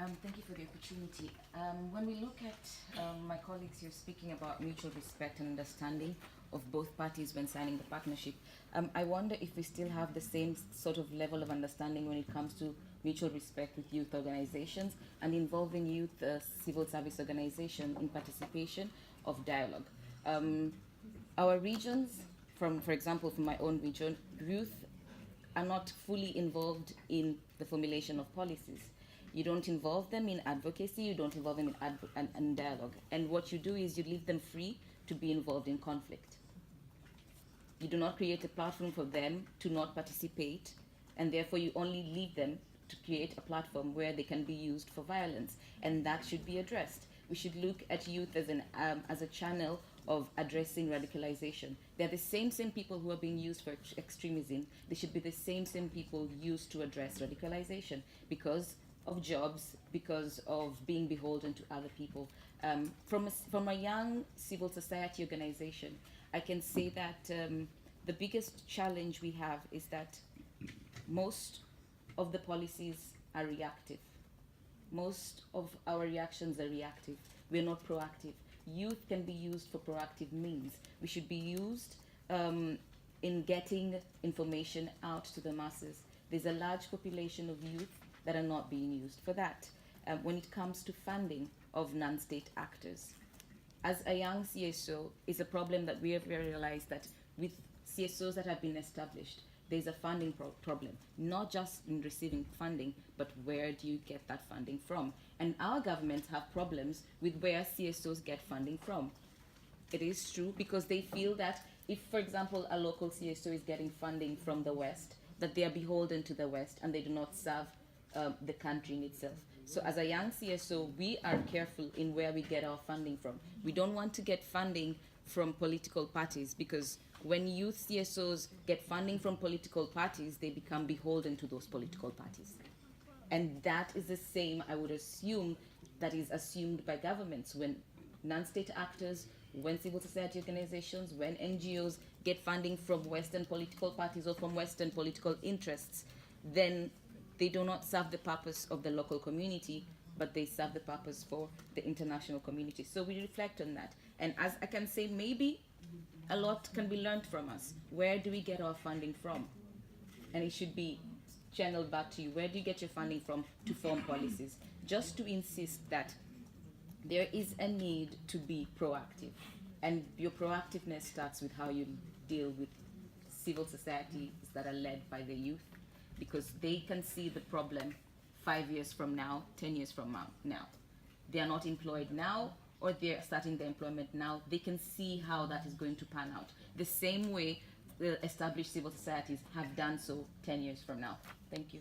Thank you for the opportunity. When we look at my colleagues here speaking about mutual respect and understanding of both parties when signing the partnership, I wonder if we still have the same sort of level of understanding when it comes to mutual respect with youth organizations and involving youth civil service organizations in participation of dialogue. Our regions, for example, from my own region, youth are not fully involved in the formulation of policies. You don't involve them in advocacy, you don't involve them in dialogue. And what you do is you leave them free to be involved in conflict. You do not create a platform for them to not participate, and therefore you only leave them to create a platform where they can be used for violence. And that should be addressed. We should look at youth as a channel of addressing radicalization. They're the same people who are being used for extremism. They should be the same people used to address radicalization because of jobs, because of being beholden to other people. From a young civil society organization, I can say that the biggest challenge we have is that most of the policies are reactive. Most of our reactions are reactive. We're not proactive. Youth can be used for proactive means. We should be used in getting information out to the masses. There's a large population of youth that are not being used for that. When it comes to funding of non-state actors, as a young CSO, is a problem that we have realized that with CSOs that have been established, there's a funding problem, not just in receiving funding, but where do you get that funding from? And our governments have problems with where CSOs get funding from. It is true because they feel that if, for example, a local CSO is getting funding from the West, that they are beholden to the West and they do not serve the country in itself. So as a young CSO, we are careful in where we get our funding from. We don't want to get funding from political parties because when youth CSOs get funding from political parties, they become beholden to those political parties. And that is the same, I would assume, that is assumed by governments when non-state actors, when civil society organizations, when NGOs get funding from Western political parties or from Western political interests, then they do not serve the purpose of the local community, but they serve the purpose for the international community. So we reflect on that. And as I can say, maybe a lot can be learned from us. Where do we get our funding from? And it should be channeled back to you. Where do you get your funding from to form policies? Just to insist that there is a need to be proactive. And your proactiveness starts with how you deal with civil societies that are led by the youth, because they can see the problem 5 years from now, 10 years from now. They are not employed now, or they're starting their employment now. They can see how that is going to pan out. The same way the established civil societies have done so 10 years from now. Thank you.